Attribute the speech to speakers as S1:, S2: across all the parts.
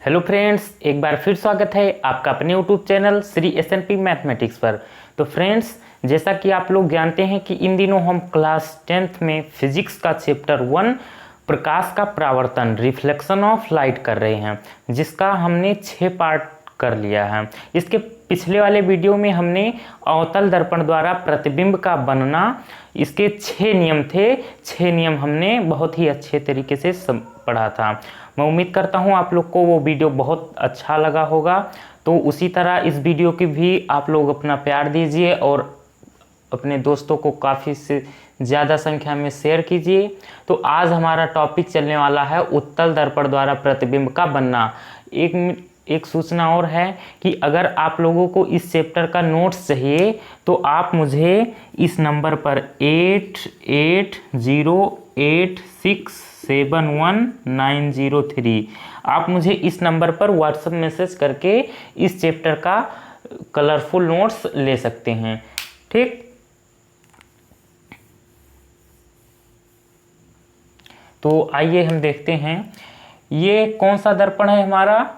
S1: Hello friends, एक बार फिर स्वागत है आपका अपने YouTube channel Shri SNP mathematics पर। तो फ्रेंड्स, जैसा कि आप लोग जानते हैं कि इन दिनों हम क्लास 10th में फिजिक्स का चैप्टर 1 प्रकाश का परावर्तन रिफ्लेक्शन ऑफ लाइट कर रहे हैं, जिसका हमने 6 पार्ट कर लिया है। इसके पिछले वाले वीडियो में हमने अवतल दर्पण द्वारा प्रतिबिंब का बनना, इसके 6 नियम थे। 6 नियम हमने बहुत ही अच्छे तरीके से पढ़ा था। मैं उम्मीद करता हूँ आप लोग को वो वीडियो बहुत अच्छा लगा होगा। तो उसी तरह इस वीडियो की भी आप लोग अपना प्यार दीजिए और अपने दोस्तों को काफ़ी से ज़्यादा संख्या में शेयर कीजिए। तो आज हमारा टॉपिक चलने वाला है उत्तल दर्पण द्वारा प्रतिबिंब का बनना। एक सूचना और है कि अगर आप लोगों को इस चैप्टर का नोट्स चाहिए तो आप मुझे इस नंबर पर 8808671903 आप मुझे इस नंबर पर व्हाट्सएप मैसेज करके इस चैप्टर का कलरफुल नोट्स ले सकते हैं। ठीक, तो आइए हम देखते हैं ये कौन सा दर्पण है। हमारा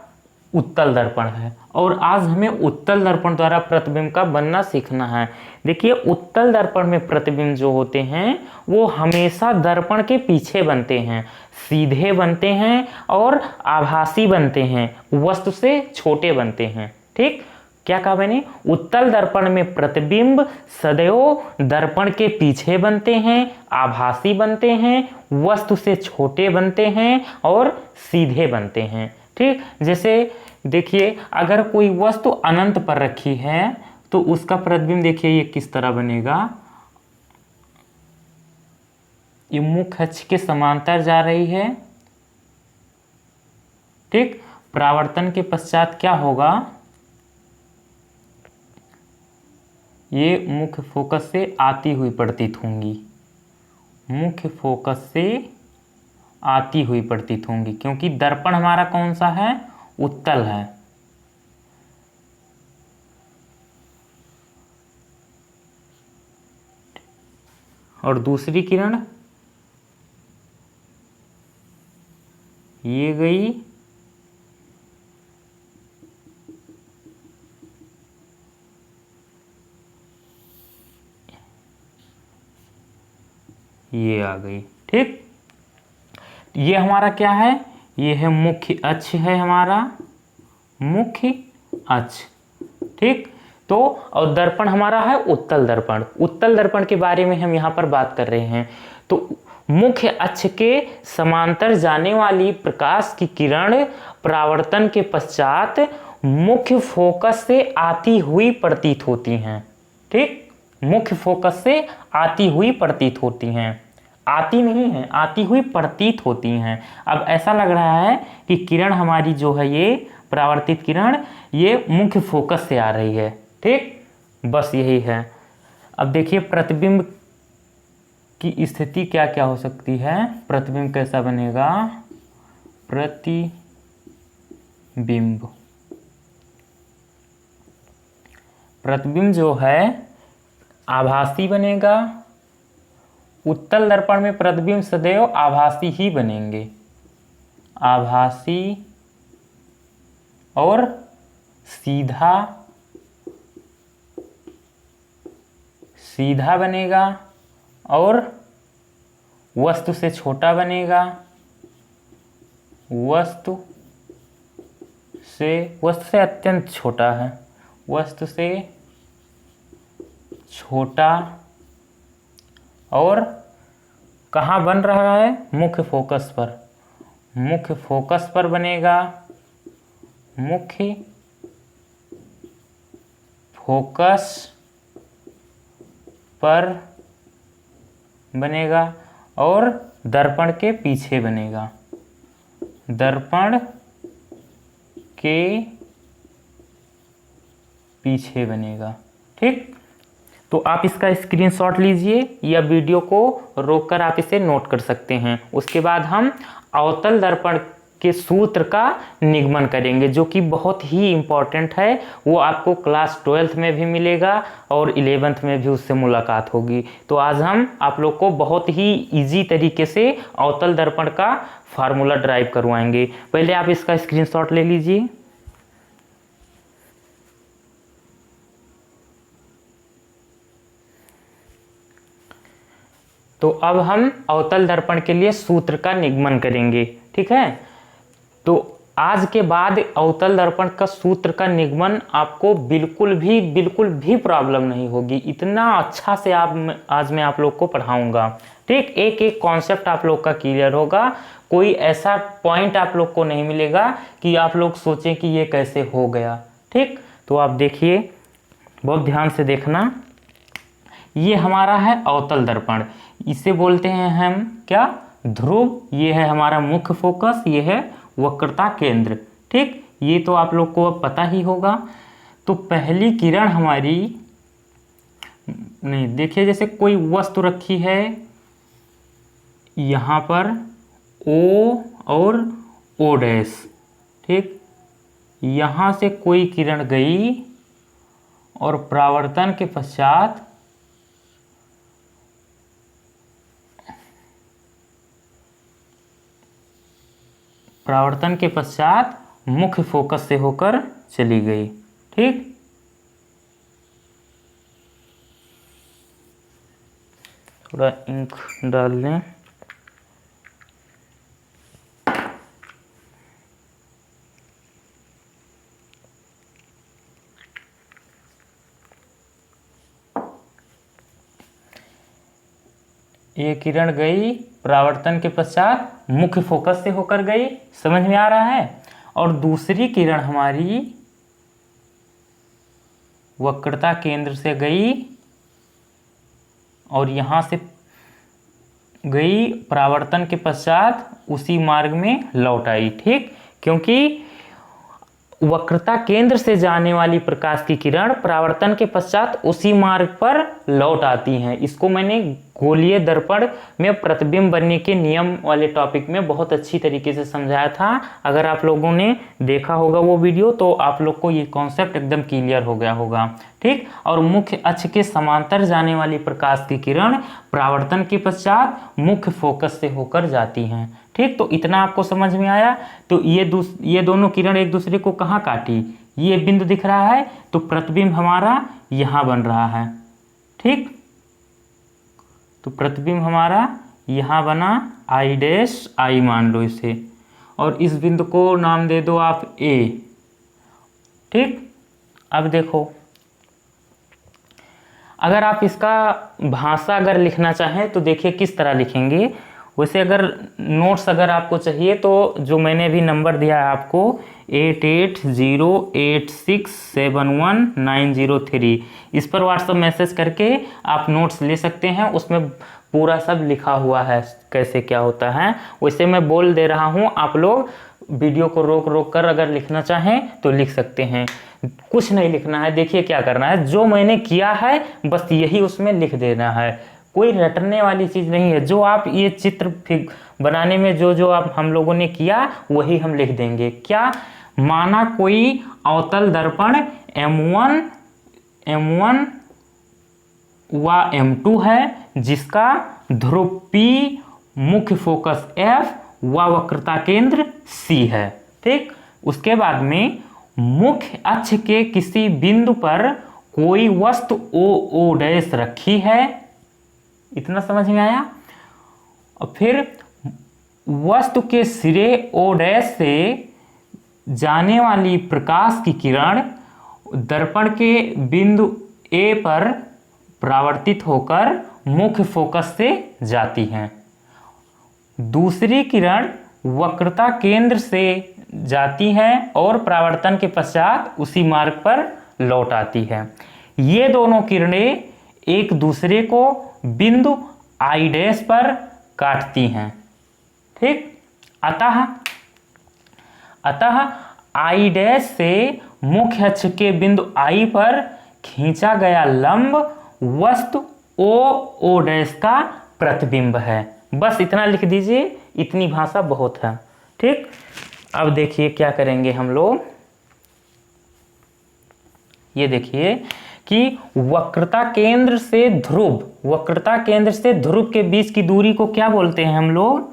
S1: उत्तल दर्पण है और आज हमें उत्तल दर्पण द्वारा प्रतिबिंब का बनना सीखना है। देखिए, उत्तल दर्पण में प्रतिबिंब जो होते हैं वो हमेशा दर्पण के पीछे बनते हैं, सीधे बनते हैं और आभासी बनते हैं, वस्तु से छोटे बनते हैं। ठीक, क्या कहा मैंने? उत्तल दर्पण में प्रतिबिंब सदैव दर्पण के पीछे बनते हैं, आभासी बनते हैं, वस्तु से छोटे बनते हैं और सीधे बनते हैं। ठीक, जैसे देखिए, अगर कोई वस्तु अनंत पर रखी है तो उसका प्रतिबिंब देखिए ये किस तरह बनेगा। ये मुख्य अक्ष के समांतर जा रही है। ठीक, परावर्तन के पश्चात क्या होगा, ये मुख्य फोकस से आती हुई प्रतीत होंगी, मुख्य फोकस से आती हुई प्रतीत होंगी, क्योंकि दर्पण हमारा कौन सा है? उत्तल है। और दूसरी किरण ये गई ये आ गई। ठीक, ये हमारा क्या है? ये है मुख्य अक्ष, है हमारा मुख्य अक्ष। ठीक, तो और दर्पण हमारा है उत्तल दर्पण। उत्तल दर्पण के बारे में हम यहाँ पर बात कर रहे हैं। तो मुख्य अक्ष के समांतर जाने वाली प्रकाश की किरण परावर्तन के पश्चात मुख्य फोकस से आती हुई प्रतीत होती हैं। ठीक, मुख्य फोकस से आती हुई प्रतीत होती हैं, आती नहीं है, आती हुई प्रतीत होती हैं। अब ऐसा लग रहा है कि किरण हमारी जो है, ये परावर्तित किरण ये मुख्य फोकस से आ रही है। ठीक, बस यही है। अब देखिए प्रतिबिंब की स्थिति क्या क्या हो सकती है। प्रतिबिंब कैसा बनेगा? प्रतिबिंब जो है आभासी बनेगा। उत्तल दर्पण में प्रतिबिंब सदैव आभासी ही बनेंगे, आभासी और सीधा बनेगा और वस्तु से छोटा बनेगा, वस्तु से अत्यंत छोटा है, वस्तु से छोटा। और कहाँ बन रहा है? मुख्य फोकस पर, मुख्य फोकस पर बनेगा, मुख्य फोकस पर बनेगा और दर्पण के पीछे बनेगा, दर्पण के पीछे बनेगा। ठीक, तो आप इसका स्क्रीनशॉट लीजिए या वीडियो को रोककर आप इसे नोट कर सकते हैं। उसके बाद हम अवतल दर्पण के सूत्र का निगमन करेंगे, जो कि बहुत ही इम्पॉर्टेंट है। वो आपको क्लास 12th में भी मिलेगा और 11th में भी उससे मुलाकात होगी। तो आज हम आप लोग को बहुत ही इजी तरीके से अवतल दर्पण का फार्मूला ड्राइव करवाएंगे। पहले आप इसका स्क्रीनशॉट ले लीजिए। तो अब हम अवतल दर्पण के लिए सूत्र का निगमन करेंगे, ठीक है। तो आज के बाद अवतल दर्पण का सूत्र का निगमन आपको बिल्कुल भी प्रॉब्लम नहीं होगी। इतना अच्छा से आज मैं आप लोग को पढ़ाऊंगा, ठीक। एक एक कॉन्सेप्ट आप लोग का क्लियर होगा। कोई ऐसा पॉइंट आप लोग को नहीं मिलेगा कि आप लोग सोचें कि ये कैसे हो गया, ठीक। तो आप देखिए, बहुत ध्यान से देखना। ये हमारा है अवतल दर्पण, इसे बोलते हैं हम क्या, ध्रुव। ये है हमारा मुख्य फोकस, ये है वक्रता केंद्र, ठीक। ये तो आप लोग को अब पता ही होगा। तो पहली किरण हमारी, नहीं देखिए, जैसे कोई वस्तु रखी है यहाँ पर O और O डैश, ठीक। यहाँ से कोई किरण गई और परावर्तन के पश्चात मुख्य फोकस से होकर चली गई, ठीक। थोड़ा इंक डाल लें। ये किरण गई, परावर्तन के पश्चात मुख्य फोकस से होकर गई, समझ में आ रहा है। और दूसरी किरण हमारी वक्रता केंद्र से गई और यहाँ से गई, परावर्तन के पश्चात उसी मार्ग में लौट आई, ठीक। क्योंकि वक्रता केंद्र से जाने वाली प्रकाश की किरण परावर्तन के पश्चात उसी मार्ग पर लौट आती हैं। इसको मैंने गोलीय दर्पण में प्रतिबिंब बनने के नियम वाले टॉपिक में बहुत अच्छी तरीके से समझाया था। अगर आप लोगों ने देखा होगा वो वीडियो, तो आप लोग को ये कॉन्सेप्ट एकदम क्लियर हो गया होगा, ठीक। और मुख्य अक्ष के समांतर जाने वाली प्रकाश की किरण परावर्तन के पश्चात मुख्य फोकस से होकर जाती हैं, ठीक। तो इतना आपको समझ में आया। तो ये दोनों किरण एक दूसरे को कहाँ काटी, ये बिंदु दिख रहा है, तो प्रतिबिंब हमारा यहाँ बन रहा है, ठीक। तो प्रतिबिंब हमारा यहाँ बना, आई डैश आई मान लो इसे, और इस बिंदु को नाम दे दो आप ए, ठीक। अब देखो, अगर आप इसका भाषा अगर लिखना चाहें तो देखिए किस तरह लिखेंगे। वैसे अगर नोट्स अगर आपको चाहिए तो जो मैंने भी नंबर दिया है आपको 8808671903, इस पर व्हाट्सएप मैसेज करके आप नोट्स ले सकते हैं। उसमें पूरा सब लिखा हुआ है कैसे क्या होता है। वैसे मैं बोल दे रहा हूँ, आप लोग वीडियो को रोक कर अगर लिखना चाहें तो लिख सकते हैं। कुछ नहीं लिखना है, देखिए क्या करना है, जो मैंने किया है बस यही उसमें लिख देना है। कोई रटने वाली चीज़ नहीं है। जो आप ये चित्र बनाने में जो आप हम लोगों ने किया वही हम लिख देंगे। क्या माना, कोई अवतल दर्पण M1 व M2 है, जिसका ध्रुव P, मुख्य फोकस F व वक्रता केंद्र C है, ठीक। उसके बाद में मुख्य अक्ष के किसी बिंदु पर कोई वस्तु O डैश रखी है, इतना समझ में आया। और फिर वस्तु के सिरे O डैश से जाने वाली प्रकाश की किरण दर्पण के बिंदु A पर परावर्तित होकर मुख्य फोकस से जाती हैं। दूसरी किरण वक्रता केंद्र से जाती है और परावर्तन के पश्चात उसी मार्ग पर लौट आती है। ये दोनों किरणें एक दूसरे को बिंदु आई डैश पर काटती हैं, ठीक। अतः आई डैश से मुख्य अक्ष के बिंदु आई पर खींचा गया लंब वस्तु ओ डैश का प्रतिबिंब है। बस इतना लिख दीजिए, इतनी भाषा बहुत है, ठीक। अब देखिए क्या करेंगे हम लोग, ये देखिए कि वक्रता केंद्र से ध्रुव के बीच की दूरी को क्या बोलते हैं हम लोग,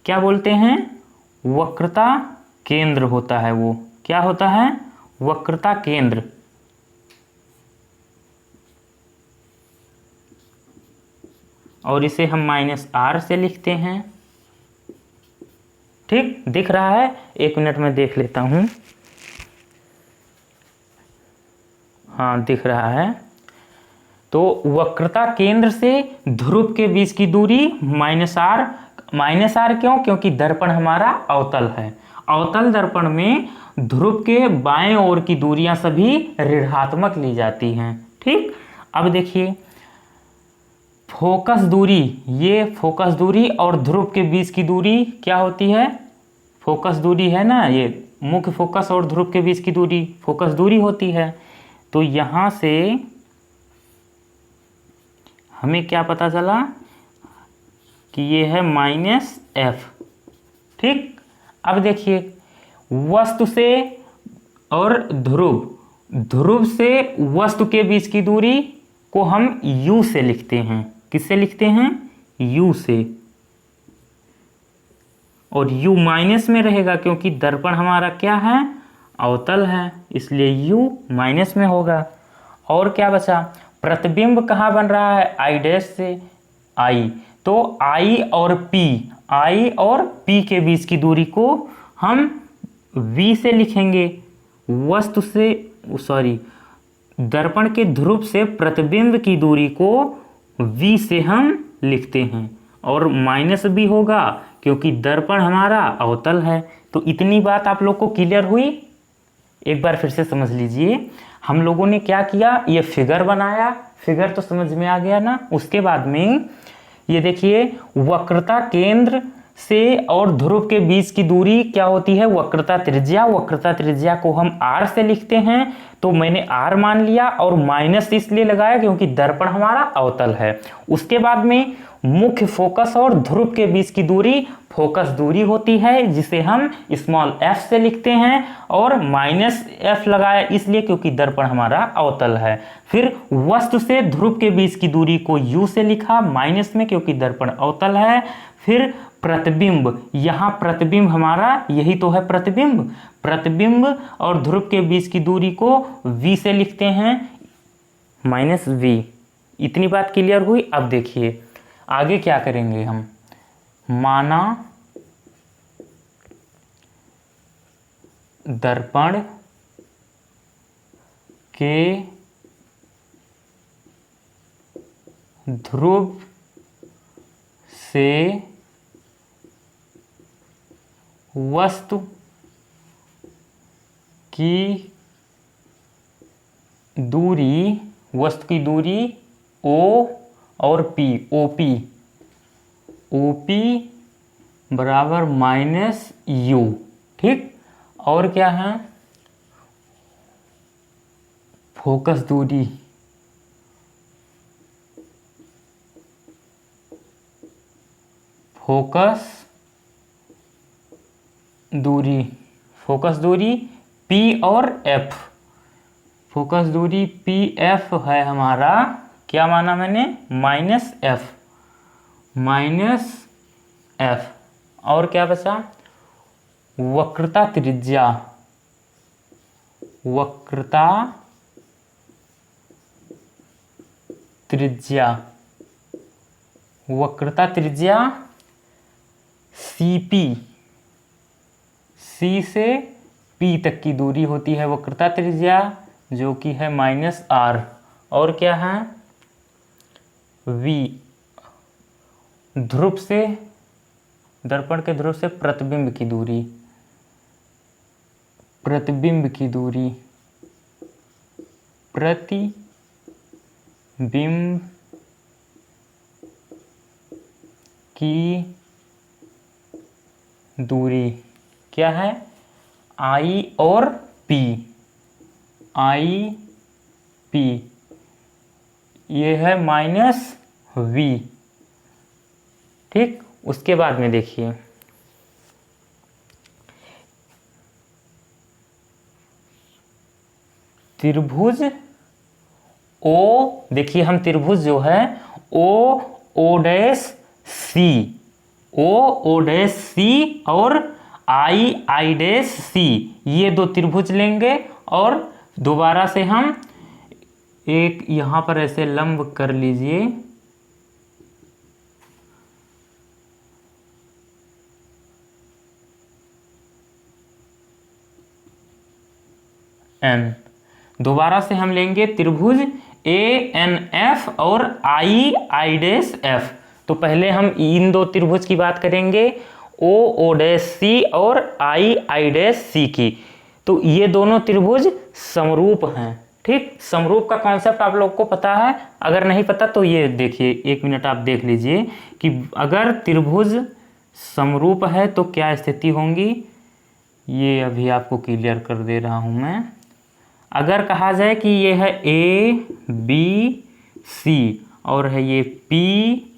S1: क्या बोलते हैं, वक्रता केंद्र होता है। वो क्या होता है, वक्रता केंद्र। और इसे हम -r से लिखते हैं। ठीक दिख रहा है, एक मिनट में देख लेता हूं। हाँ दिख रहा है। तो वक्रता केंद्र से ध्रुव के बीच की दूरी -r क्यों, क्योंकि दर्पण हमारा अवतल है। अवतल दर्पण में ध्रुव के बाएं ओर की दूरियां सभी ऋणात्मक ली जाती हैं। ठीक, अब देखिए फोकस दूरी, ये फोकस दूरी और ध्रुव के बीच की दूरी क्या होती है, फोकस दूरी है ना, ये मुख्य फोकस और ध्रुव के बीच की दूरी फोकस दूरी होती है। तो यहां से हमें क्या पता चला कि ये है -f। ठीक, अब देखिए वस्तु से और ध्रुव से वस्तु के बीच की दूरी को हम u से लिखते हैं। किससे लिखते हैं, u से। और u माइनस में रहेगा क्योंकि दर्पण हमारा क्या है, अवतल है, इसलिए u माइनस में होगा। और क्या बचा, प्रतिबिंब कहाँ बन रहा है, I' से, I। तो I और P के बीच की दूरी को हम V से लिखेंगे। वस्तु से दर्पण के ध्रुव से प्रतिबिंब की दूरी को V से हम लिखते हैं। और माइनस भी होगा क्योंकि दर्पण हमारा अवतल है। तो इतनी बात आप लोग को क्लियर हुई। एक बार फिर से समझ लीजिए, हम लोगों ने क्या किया, ये फिगर बनाया, फिगर तो समझ में आ गया ना। उसके बाद में ये देखिए वक्रता केंद्र से और ध्रुव के बीच की दूरी क्या होती है, वक्रता त्रिज्या। वक्रता त्रिज्या को हम r से लिखते हैं। तो मैंने r मान लिया और माइनस इसलिए लगाया क्योंकि दर्पण हमारा अवतल है। उसके बाद में मुख्य फोकस और ध्रुव के बीच की दूरी फोकस दूरी होती है, जिसे हम f से लिखते हैं। और -f लगाया इसलिए क्योंकि दर्पण हमारा अवतल है। फिर वस्तु से ध्रुव के बीच की दूरी को u से लिखा माइनस में क्योंकि दर्पण अवतल है। फिर प्रतिबिंब, यहाँ प्रतिबिंब हमारा यही तो है प्रतिबिंब और ध्रुव के बीच की दूरी को v से लिखते हैं -v। इतनी बात क्लियर हुई। अब देखिए आगे क्या करेंगे हम, माना दर्पण के ध्रुव से वस्तु की दूरी O और P, OP बराबर -u। ठीक, और क्या है, फोकस दूरी P और F। फोकस दूरी PF है हमारा, क्या माना मैंने, -f। और क्या बचा, वक्रता त्रिज्या CP, C से P तक की दूरी होती है वक्रता त्रिज्या, जो कि है -r। और क्या है, V, ध्रुव से, दर्पण के ध्रुव से प्रतिबिंब की दूरी क्या है, I और P, ये है -v। ठीक, उसके बाद में देखिए त्रिभुज ओ, देखिए हम त्रिभुज जो है O dash C, O dash C और आई डैश सी, ये दो त्रिभुज लेंगे और दोबारा से हम एक यहां पर ऐसे लंब कर लीजिए, एन, दोबारा से हम लेंगे त्रिभुज ए एन एफ और आई डैश एफ। तो पहले हम इन दो त्रिभुज की बात करेंगे, ओ डैश सी और आई डैश सी की। तो ये दोनों त्रिभुज समरूप हैं। ठीक, समरूप का कॉन्सेप्ट आप लोग को पता है, अगर नहीं पता तो ये देखिए, एक मिनट आप देख लीजिए कि अगर त्रिभुज समरूप है तो क्या स्थिति होंगी, ये अभी आपको क्लियर कर दे रहा हूं मैं। अगर कहा जाए कि ये है ए बी सी और है ये पी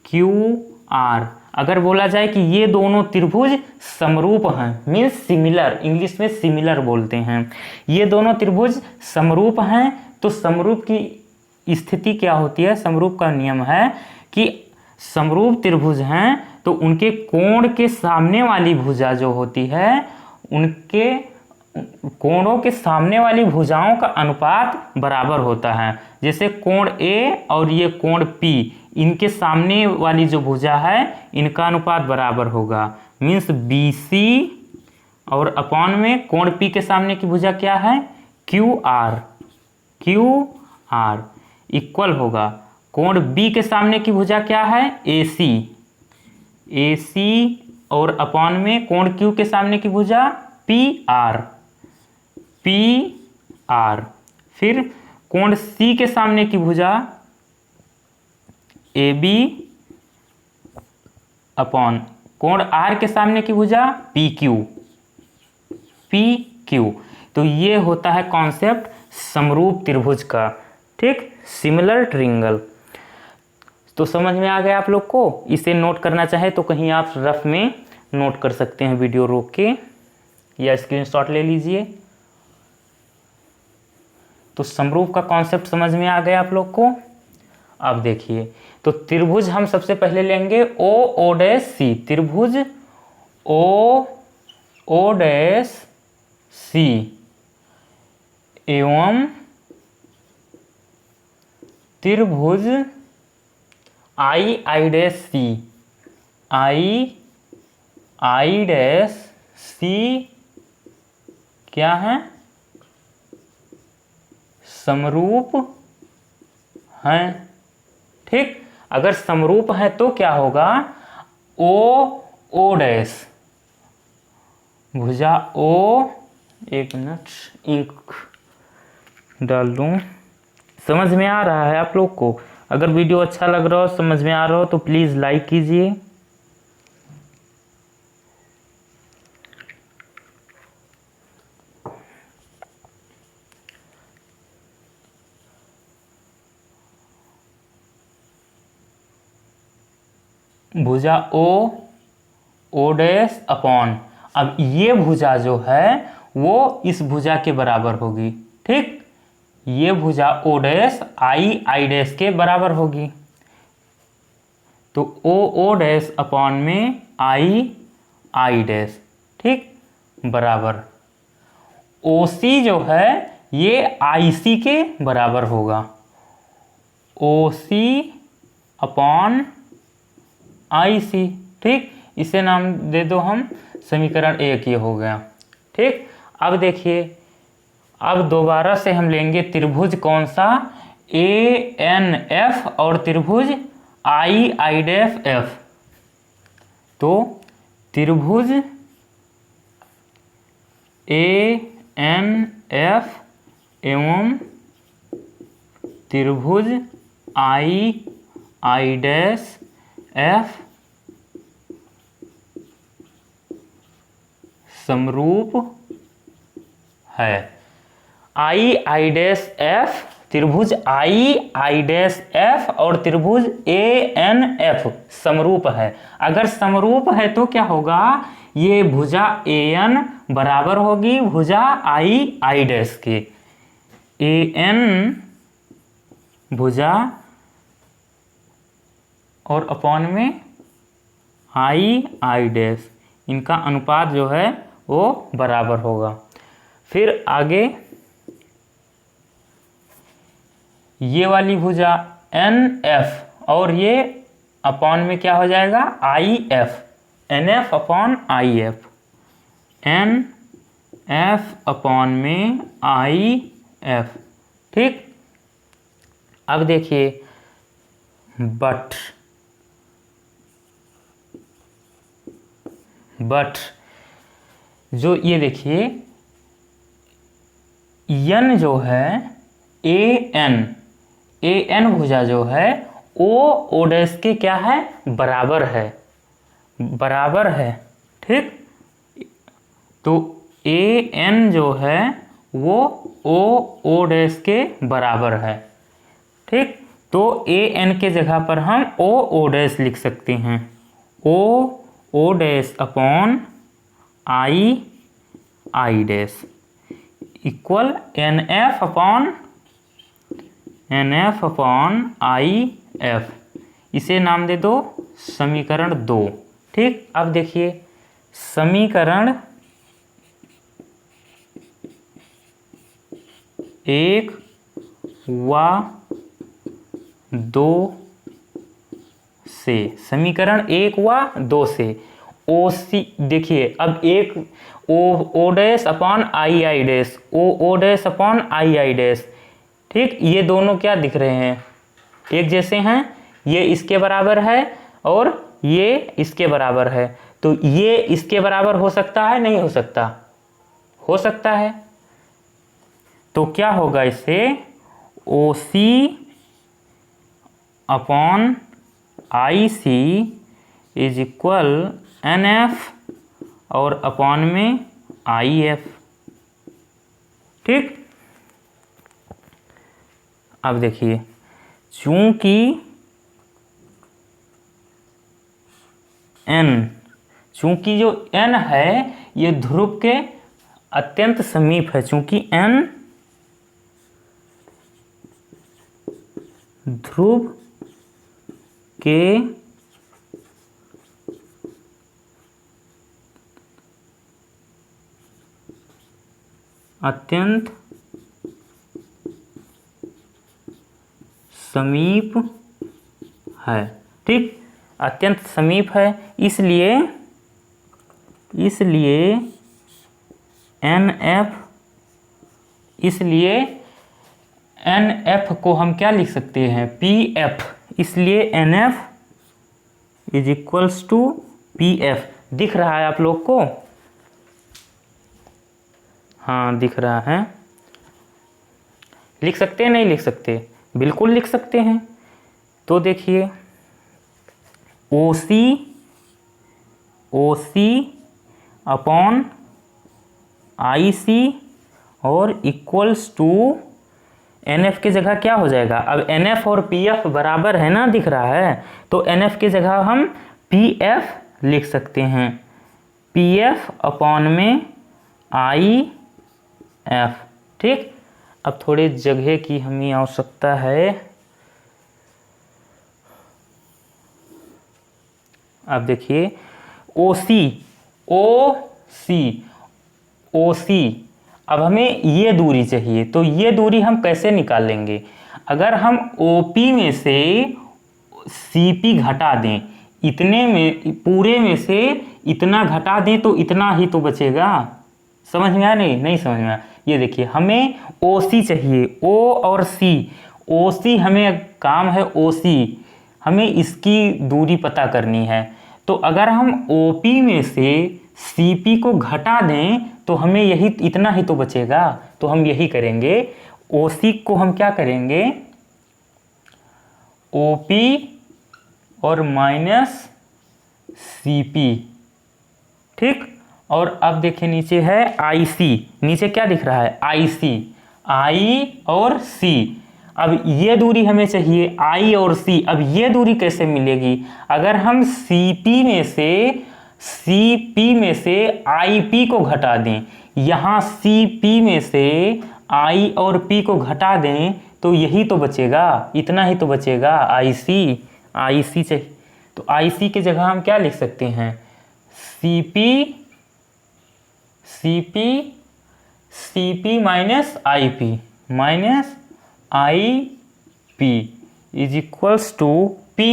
S1: क्यू आर, अगर बोला जाए कि ये दोनों त्रिभुज समरूप हैं, मीन्स सिमिलर, इंग्लिश में सिमिलर बोलते हैं, ये दोनों त्रिभुज समरूप हैं, तो समरूप की स्थिति क्या होती है, समरूप का नियम है कि समरूप त्रिभुज हैं तो उनके कोण के सामने वाली भुजा जो होती है, उनके कोणों के सामने वाली भुजाओं का अनुपात बराबर होता है। जैसे कोण ए और ये कोण पी, इनके सामने वाली जो भुजा है इनका अनुपात बराबर होगा, मीन्स बी सी और अपॉन में कोण पी के सामने की भुजा क्या है, क्यू आर इक्वल होगा कोण बी के सामने की भुजा क्या है, ए सी और अपॉन में कोण क्यू के सामने की भुजा पी आर। फिर कोण सी के सामने की भुजा ए बी अपॉन कोण आर के सामने की भुजा पी क्यू। तो ये होता है कॉन्सेप्ट समरूप त्रिभुज का। ठीक, सिमिलर ट्रिंगल। तो समझ में आ गया आप लोग को। इसे नोट करना चाहे तो कहीं आप रफ में नोट कर सकते हैं, वीडियो रोक के या स्क्रीनशॉट ले लीजिए। तो समरूप का कॉन्सेप्ट समझ में आ गया आप लोग को। अब देखिए, तो त्रिभुज हम सबसे पहले लेंगे ओ डैश सी, त्रिभुज ओ डैश सी एवं त्रिभुज I dash C, I dash C क्या है, समरूप हैं। ठीक, अगर समरूप है तो क्या होगा, ओ डैश भुजा ओ, एक मिनट इंक डाल दूं। समझ में आ रहा है आप लोग को? अगर वीडियो अच्छा लग रहा हो, समझ में आ रहा हो तो प्लीज़ लाइक कीजिए। भुजा ओ डैश अपॉन, अब ये भुजा जो है वो इस भुजा के बराबर होगी। ठीक, ये भुजा ओ डैश आई डैश के बराबर होगी। तो ओ डैश अपॉन में आई डैश, ठीक, बराबर ओ सी जो है ये आई सी के बराबर होगा। ओ सी अपॉन आई सी। ठीक, इसे नाम दे दो हम समीकरण एक, ये हो गया। ठीक, अब देखिए, अब दोबारा से हम लेंगे त्रिभुज कौन सा, ए एन एफ और त्रिभुज आई डैश एफ। तो त्रिभुज ए एन एफ एवं त्रिभुज आई डैश एफ समरूप है। आई डैश एफ, त्रिभुज आई डैश एफ और त्रिभुज ए एन एफ समरूप है। अगर समरूप है तो क्या होगा, ये भुजा ए एन बराबर होगी भुजा आई डैश के। AN भुजा और अपॉन में I डैश, इनका अनुपात जो है वो बराबर होगा। फिर आगे ये वाली भुजा NF और ये अपॉन में क्या हो जाएगा IF, NF upon IF, NF upon में IF। ठीक, अब देखिए बट जो ये देखिए n जो है AN भुजा जो है O डैश के क्या है बराबर है। ठीक, तो AN जो है वो O डैश के बराबर है। ठीक, तो AN के जगह पर हम O डैश लिख सकते हैं, O dash upon I dash equal NF upon IF। इसे नाम दे दो समीकरण 2। ठीक, अब देखिए समीकरण 1 व 2 से, समीकरण 1 व 2 से OC देखिए, अब एक O dash upon I dash, O dash upon I dash. ठीक, ये दोनों क्या दिख रहे हैं एक जैसे हैं, ये इसके बराबर है और ये इसके बराबर है, तो ये इसके बराबर हो सकता है नहीं हो सकता, हो सकता है। तो क्या होगा इससे OC upon IC is equal NF और अपॉन में IF। ठीक, अब देखिए चूंकि जो n है ये ध्रुव के अत्यंत समीप है, चूंकि n ध्रुव के अत्यंत समीप है। ठीक, अत्यंत समीप है, इसलिए NF को हम क्या लिख सकते हैं PF, इसलिए NF is equals to PF। दिख रहा है आप लोग को? हाँ दिख रहा है। लिख सकते हैं नहीं लिख सकते? बिल्कुल लिख सकते हैं। तो देखिए OC अपॉन IC और इक्वल्स टू NF की जगह क्या हो जाएगा, अब NF और PF बराबर है ना, दिख रहा है, तो NF की जगह हम PF लिख सकते हैं, PF अपॉन में IF। ठीक, अब थोड़ी जगह की हमें आवश्यकता है। अब देखिए OC, अब हमें ये दूरी चाहिए, तो ये दूरी हम कैसे निकालेंगे? अगर हम OP में से CP घटा दें, इतने में पूरे में से इतना घटा दें तो इतना ही तो बचेगा। समझ में आया? नहीं समझ में आया। ये देखिए हमें OC चाहिए, O और C, OC हमें काम है OC, हमें इसकी दूरी पता करनी है। तो अगर हम OP में से CP को घटा दें तो हमें यही इतना ही तो बचेगा, तो हम यही करेंगे। OC को हम क्या करेंगे, OP और माइनस CP। ठीक, और अब देखिए नीचे है IC, नीचे क्या दिख रहा है IC, I और C। अब ये दूरी हमें चाहिए I और C। अब ये दूरी कैसे मिलेगी? अगर हम CP में से सी पी में से आई पी को घटा दें, यहाँ सी पी में से आई और पी को घटा दें तो यही तो बचेगा, इतना ही तो बचेगा, आई सी चाहिए। तो आई सी की जगह हम क्या लिख सकते हैं, C P minus I P is equals to P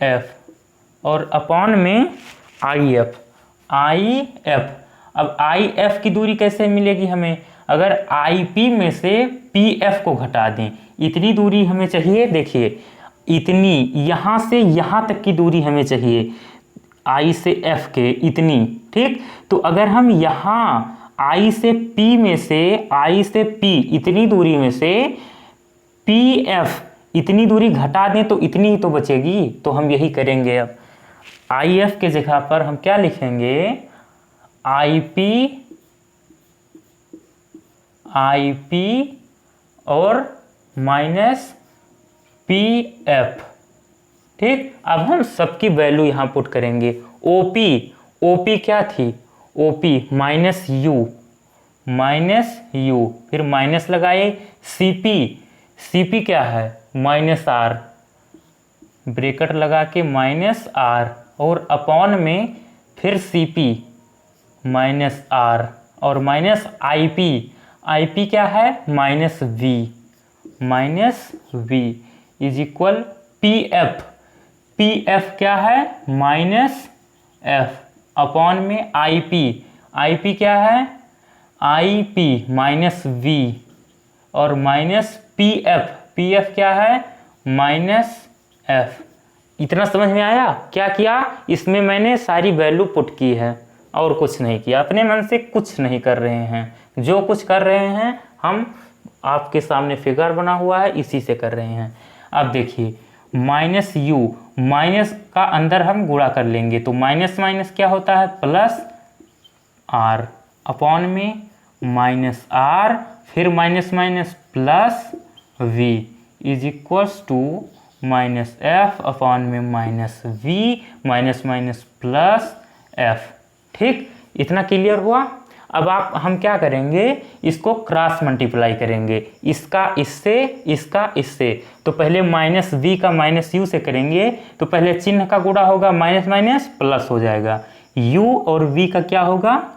S1: F और अपॉन में आई एफ। अब आई एफ की दूरी कैसे मिलेगी हमें, अगर आई पी में से पी एफ को घटा दें, इतनी दूरी हमें चाहिए, देखिए इतनी, यहाँ से यहाँ तक की दूरी हमें चाहिए आई से एफ के, इतनी, ठीक। तो अगर हम यहाँ आई से पी में से, आई से पी इतनी दूरी में से पी एफ इतनी दूरी घटा दें तो इतनी ही तो बचेगी, तो हम यही करेंगे। अब आई एफ के जगह पर हम क्या लिखेंगे, आई पी और माइनस पी एफ, ठीक। अब हम सबकी वैल्यू यहाँ पुट करेंगे। ओपी क्या थी, ओपी माइनस यू, फिर माइनस लगाए, सीपी क्या है, माइनस आर, ब्रैकेट लगा के माइनस आर और अपॉन में फिर सीपी माइनस आर और माइनस आईपी क्या है, minus V is equal PF क्या है, माइनस एफ अपॉन में आईपी क्या है, आईपी माइनस वी और माइनस पीएफ क्या है, माइनस एफ। इतना समझ में आया, क्या किया इसमें मैंने सारी वैल्यू पुट की है और कुछ नहीं किया, अपने मन से कुछ नहीं कर रहे हैं, जो कुछ कर रहे हैं हम आपके सामने फिगर बना हुआ है इसी से कर रहे हैं। अब देखिए माइनस यू, माइनस का अंदर हम गुणा कर लेंगे तो माइनस माइनस क्या होता है, प्लस आर अपॉन में माइनस आर फिर minus minus plus v is equals to minus F upon में minus v minus minus plus f, ठीक। इतना क्लियर हुआ। अब हम क्या करेंगे, इसको क्रॉस मल्टीप्लाई करेंगे, इसका इससे, तो पहले माइनस वी का माइनस यू से करेंगे तो पहले चिन्ह का गुणा होगा, माइनस माइनस प्लस हो जाएगा, यू और वी का क्या होगा,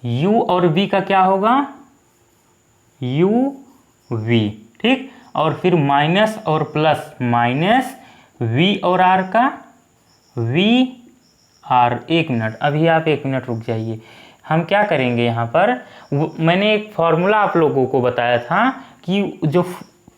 S1: यू और वी का क्या होगा, यू वी, ठीक। और फिर माइनस और प्लस, माइनस वी और आर का वी आर। एक मिनट, अभी आप 1 मिनट रुक जाइए। हम क्या करेंगे यहाँ पर, मैंने एक फॉर्मूला आप लोगों को बताया था कि जो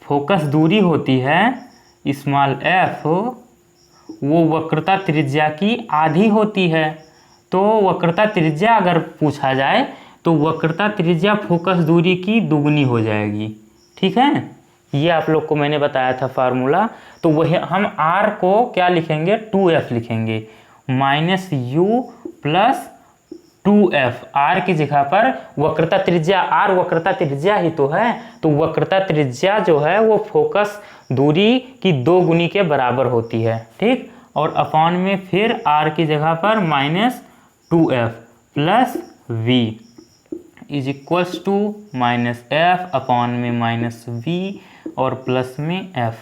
S1: फोकस दूरी होती है स्मॉल एफ, वो वक्रता त्रिज्या की आधी होती है। तो वक्रता त्रिज्या अगर पूछा जाए तो वक्रता त्रिज्या फोकस दूरी की दुगनी हो जाएगी, ठीक है। ये आप लोग को मैंने बताया था फार्मूला। तो वही हम r को क्या लिखेंगे, 2f लिखेंगे, minus you plus 2f, r की जगह पर वक्रता त्रिज्या, r वक्रता त्रिज्या ही तो है, तो वक्रता त्रिज्या जो है वो फोकस दूरी की 2 गुनी के बराबर होती है, ठीक। और अपॉन में फिर r की जगह पर minus 2f plus v is equals to minus F upon में माइनस वी और प्लस में f।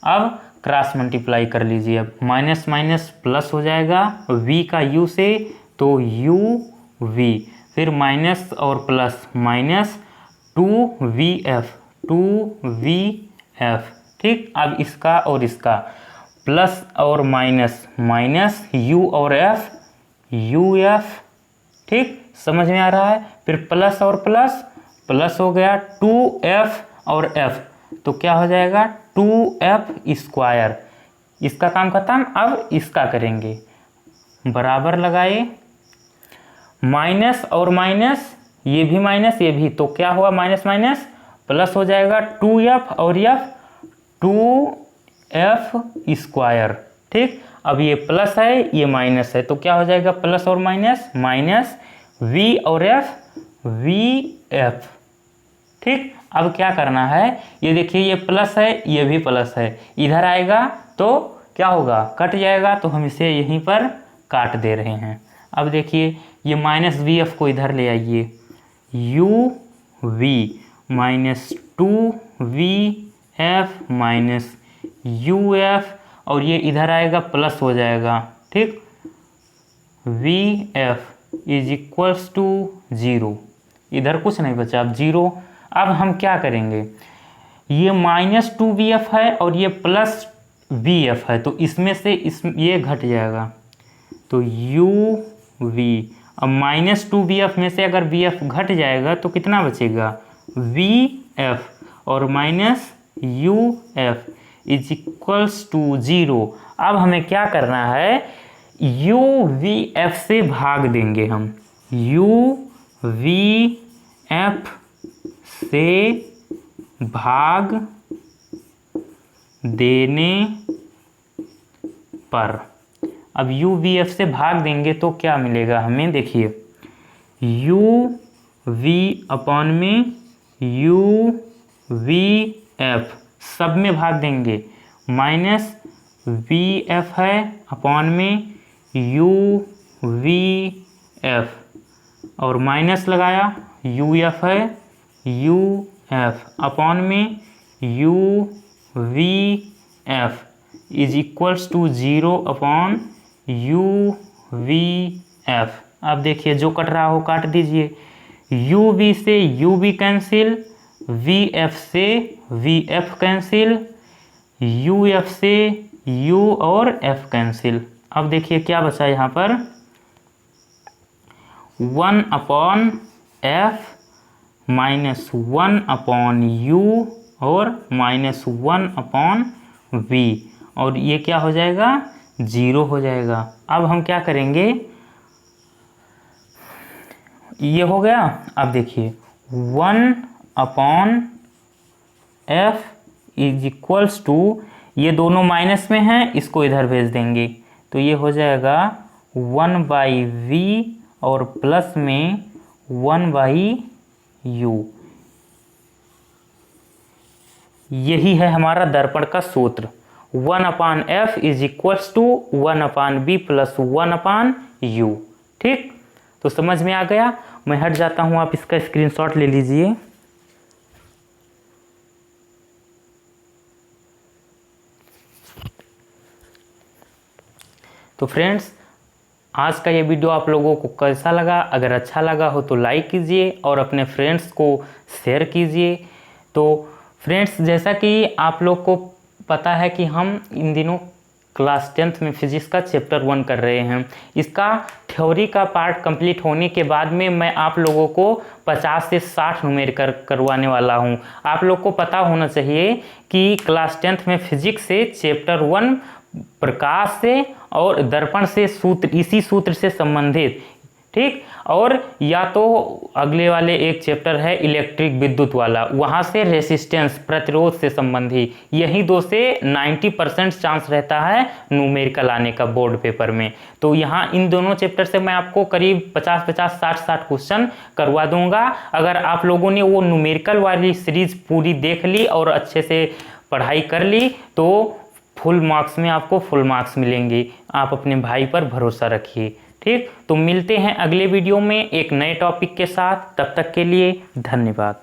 S1: अब क्रॉस मल्टीप्लाई कर लीजिए, अब माइनस माइनस प्लस हो जाएगा, v का u से तो u v, फिर माइनस और प्लस माइनस 2vf, ठीक। अब इसका और इसका प्लस और माइनस, माइनस u और f, uf, ठीक। समझ में आ रहा है। फिर प्लस और प्लस, प्लस हो गया 2f और f, तो क्या हो जाएगा 2f स्क्वायर। इसका काम खत्म। अब इसका करेंगे, बराबर लगाए, माइनस और माइनस, ये भी माइनस ये भी, तो क्या हुआ माइनस माइनस प्लस हो जाएगा 2f और f, 2f स्क्वायर, ठीक। अब ये प्लस है ये माइनस है तो क्या हो जाएगा, प्लस और माइनस, माइनस v और f, vf, ठीक, अब क्या करना है, ये देखिए ये प्लस है, ये भी प्लस है, इधर आएगा तो क्या होगा, कट जाएगा, तो हम इसे यहीं पर काट दे रहे हैं। अब देखिए ये माइनस वी एफ को इधर ले आइए, U V minus 2VF minus UF, और ये इधर आएगा प्लस हो जाएगा, ठीक, VF इज इक्वल्स टू 0, इधर कुछ नहीं बचा, अब 0। अब हम क्या करेंगे, ये माइनस 2VF है और ये प्लस VF है, तो इसमें से ये घट जाएगा, तो UV, अब माइनस 2VF में से अगर VF घट जाएगा तो कितना बचेगा, VF, और minus UF is equals to 0। अब हमें क्या करना है, UVF से भाग देंगे हम, UVF से भाग देने पर, अब UVF से भाग देंगे तो क्या मिलेगा हमें, देखिए UV अपॉन में UVF सब में भाग देंगे, माइनस VF है अपॉन में UVF, और माइनस लगाया, UF है UF अपॉन में UVF is equals to 0 upon UVF। अब देखिए जो कट रहा हो काट दीजिए, UV से UV कैंसिल, VF से VF कैंसिल, UF से U और F कैंसिल। अब देखिए क्या बचा यहाँ पर, 1 upon F minus 1 upon U और माइनस 1 अपॉन V, और ये क्या हो जाएगा, 0 हो जाएगा। अब हम क्या करेंगे, ये हो गया, अब देखिए 1 upon F is equals to, ये दोनों माइनस में हैं, इसको इधर भेज देंगे, तो ये हो जाएगा 1/V और प्लस में 1/U। यही है हमारा दर्पण का सूत्र, 1/F is equals to 1/B plus 1/U। ठीक, तो समझ में आ गया। मैं हट जाता हूँ, आप इसका स्क्रीनशॉट ले लीजिए। तो फ्रेंड्स, आज का ये वीडियो आप लोगों को कैसा लगा? अगर अच्छा लगा हो तो लाइक कीजिए और अपने फ्रेंड्स को शेयर कीजिए। तो फ्रेंड्स, जैसा कि आप लोग को पता है कि हम इन दिनों क्लास 10th में फिजिक्स का चैप्टर 1 कर रहे हैं। इसका थ्योरी का पार्ट कंप्लीट होने के बाद में मैं आप लोगों को 50 से 60 न्यूमेरिकल करवाने वाला हूं। आप लोग को पता होना चाहिए कि क्लास 10th में फिजिक्स से चैप्टर 1 प्रकाश से और दर्पण से सूत्र, इसी सूत्र से संबंधित, ठीक, और या तो अगले वाले एक चैप्टर है इलेक्ट्रिक विद्युत वाला, वहाँ से रेसिस्टेंस प्रतिरोध से संबंधी, यही 2 से 90% चांस रहता है न्यूमेरिकल आने का बोर्ड पेपर में। तो यहाँ इन दोनों चैप्टर से मैं आपको करीब 50-50 60-60 क्वेश्चन करवा दूंगा। अगर आप लोगों ने वो न्यूमेरिकल वाली सीरीज पूरी देख ली और अच्छे से पढ़ाई कर ली तो फुल मार्क्स में आपको फुल मार्क्स मिलेंगे। आप अपने भाई पर भरोसा रखिए। ठीक, तो मिलते हैं अगले वीडियो में एक नए टॉपिक के साथ। तब तक के लिए धन्यवाद।